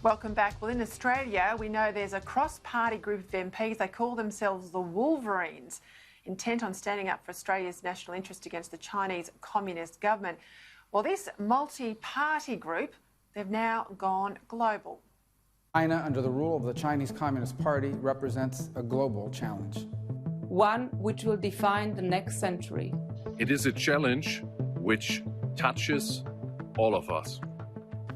Welcome back. Well, in Australia, we know there's a cross-party group of MPs. They call themselves the Wolverines, intent on standing up for Australia's national interest against the Chinese Communist government. Well, this multi-party group, they've now gone global. China, under the rule of the Chinese Communist Party, represents a global challenge. One which will define the next century. It is a challenge which touches all of us.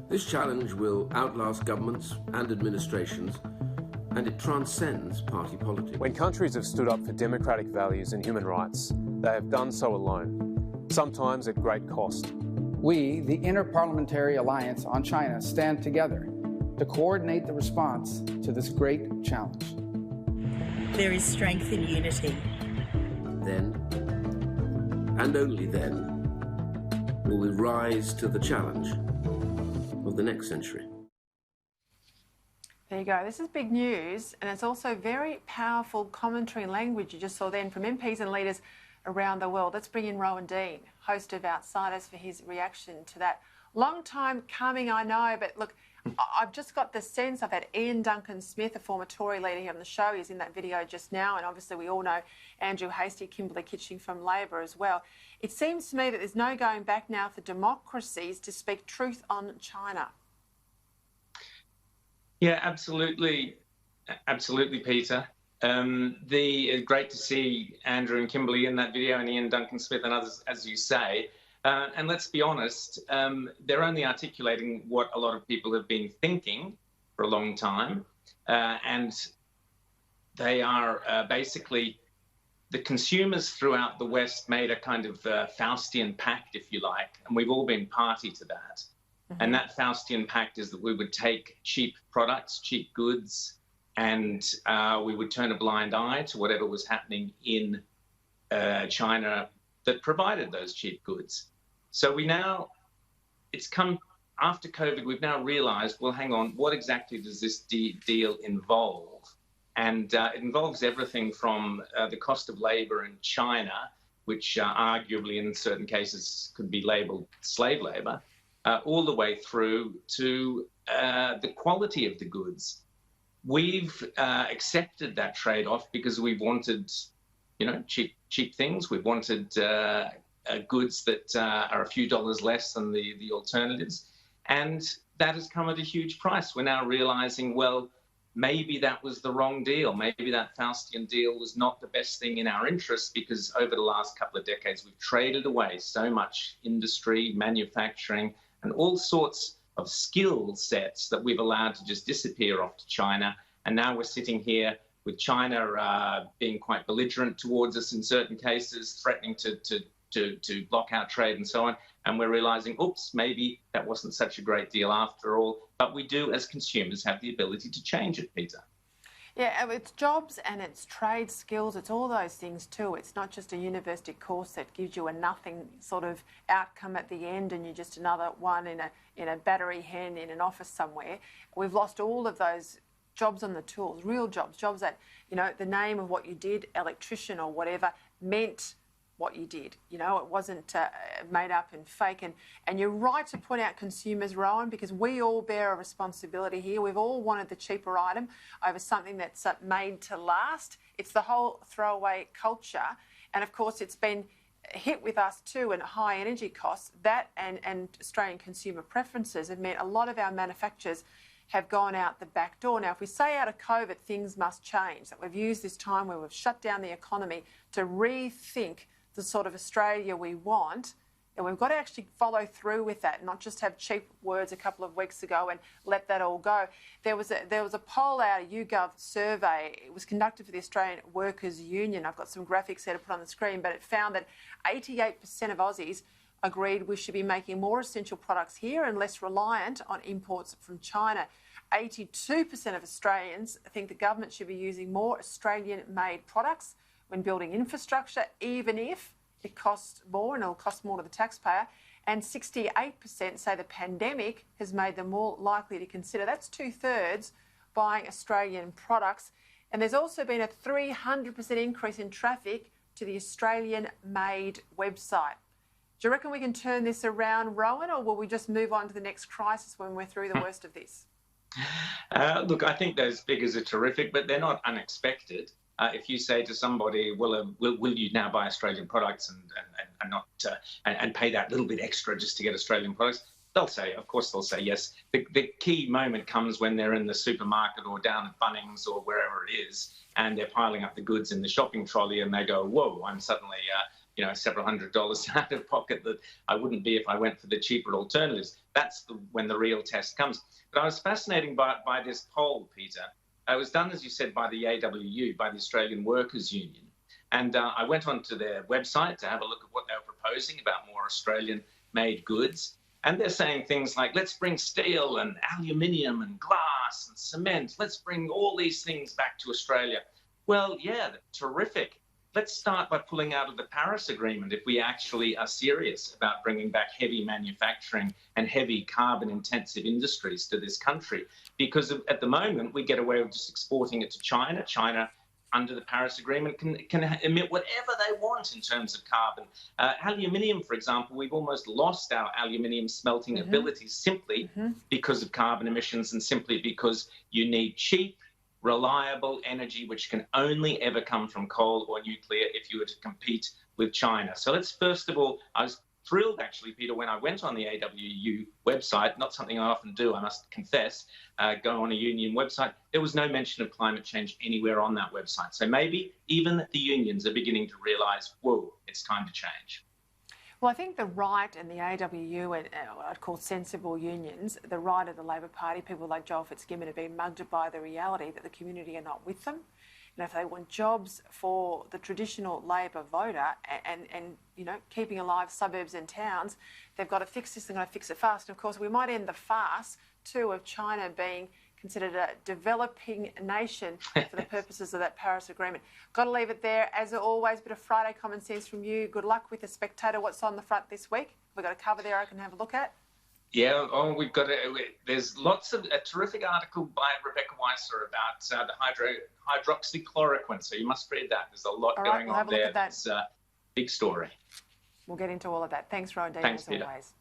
This challenge will outlast governments and administrations, and it transcends party politics. When countries have stood up for democratic values and human rights, they have done so alone, sometimes at great cost. We, the Interparliamentary Alliance on China, stand together to coordinate the response to this great challenge. There is strength in unity. Then, and only then, will we rise to the challenge of the next century. There you go. This is big news, and it's also very powerful commentary and language you just saw then from MPs and leaders around the world. Let's bring in Rowan Dean, host of Outsiders, for his reaction to that. Long time coming, I know, but look, I've just got the sense. I've had Ian Duncan-Smith, a former Tory leader, here on the show. He's in that video just now, and obviously we all know Andrew Hastie, Kimberley Kitching from Labor as well. It seems to me that there's no going back now for democracies to speak truth on China. Yeah, absolutely. Absolutely, Peter. Great to see Andrew and Kimberley in that video, and Ian Duncan-Smith and others, as you say. And let's be honest, they're only articulating what a lot of people have been thinking for a long time. And they are basically, the consumers throughout the West made a kind of Faustian pact, if you like, and we've all been party to that. Mm-hmm. And that Faustian pact is that we would take cheap products, cheap goods, and we would turn a blind eye to whatever was happening in China that provided those cheap goods. So it's come after COVID, we've now realised, well, hang on, what exactly does this deal involve? And it involves everything from the cost of labour in China, which arguably in certain cases could be labelled slave labour, all the way through to the quality of the goods. We've accepted that trade-off because we've wanted, cheap things. We've wanted goods that are a few dollars less than the alternatives. And that has come at a huge price. We're now realising, well, maybe that was the wrong deal. Maybe that Faustian deal was not the best thing in our interest, because over the last couple of decades, we've traded away so much industry, manufacturing, and all sorts of skill sets that we've allowed to just disappear off to China. And now we're sitting here with China being quite belligerent towards us in certain cases, threatening to block our trade and so on. And we're realising, oops, maybe that wasn't such a great deal after all. But we do, as consumers, have the ability to change it, Peter. Yeah, it's jobs and it's trade skills. It's all those things too. It's not just a university course that gives you a nothing sort of outcome at the end and you're just another one in a battery hen in an office somewhere. We've lost all of those jobs on the tools, real jobs that, the name of what you did, electrician or whatever, meant what you did. It wasn't made up and fake. And you're right to point out consumers, Rowan, because we all bear a responsibility here. We've all wanted the cheaper item over something that's made to last. It's the whole throwaway culture. And of course, it's been hit with us too, and high energy costs. That and Australian consumer preferences have meant a lot of our manufacturers have gone out the back door. Now, if we say out of COVID, things must change, that we've used this time where we've shut down the economy to rethink the sort of Australia we want, and we've got to actually follow through with that, not just have cheap words a couple of weeks ago and let that all go. There was a poll out, a YouGov survey. It was conducted for the Australian Workers' Union. I've got some graphics there to put on the screen, but it found that 88% of Aussies agreed we should be making more essential products here and less reliant on imports from China. 82% of Australians think the government should be using more Australian-made products when building infrastructure, even if it costs more and it'll cost more to the taxpayer. And 68% say the pandemic has made them more likely to consider, that's 2/3, buying Australian products. And there's also been a 300% increase in traffic to the Australian-made website. Do you reckon we can turn this around, Rowan, or will we just move on to the next crisis when we're through the worst of this? Look, I think those figures are terrific, but they're not unexpected. If you say to somebody, "Will you now buy Australian products and not and pay that little bit extra just to get Australian products?" They'll say, of course, they'll say yes. The key moment comes when they're in the supermarket or down at Bunnings or wherever it is, and they're piling up the goods in the shopping trolley, and they go, "Whoa! I'm suddenly several $100s out of pocket that I wouldn't be if I went for the cheaper alternatives." That's when the real test comes. But I was fascinated by this poll, Peter. It was done, as you said, by the AWU, by the Australian Workers' Union. And I went onto their website to have a look at what they were proposing about more Australian-made goods. And they're saying things like, let's bring steel and aluminium and glass and cement. Let's bring all these things back to Australia. Well, yeah, terrific. Let's start by pulling out of the Paris Agreement if we actually are serious about bringing back heavy manufacturing and heavy carbon-intensive industries to this country. Because at the moment, we get away with just exporting it to China. China, under the Paris Agreement, can emit whatever they want in terms of carbon. Aluminium, for example, we've almost lost our aluminium smelting abilities simply because of carbon emissions and simply because you need cheap, reliable energy, which can only ever come from coal or nuclear if you were to compete with China. So let's first of all, I was thrilled actually, Peter, when I went on the AWU website, not something I often do, I must confess, go on a union website, there was no mention of climate change anywhere on that website. So maybe even the unions are beginning to realise, whoa, it's time to change. Well, I think the right and the AWU and what I'd call sensible unions, the right of the Labor Party, people like Joel Fitzgibbon have been mugged by the reality that the community are not with them. And if they want jobs for the traditional Labor voter and keeping alive suburbs and towns, they've got to fix this, they've got to fix it fast. And of course, we might end the farce too of China being considered a developing nation for the purposes of that Paris Agreement. Got to leave it there. As always, a bit of Friday common sense from you. Good luck with The Spectator. What's on the front this week? We've got a cover there I can have a look at. Yeah, we've got there's lots of a terrific article by Rebecca Weiser about the hydroxychloroquine. So you must read that. There's a lot going on there. It's a big story. We'll get into all of that. Thanks, Rodney, Thanks, as Peter. always.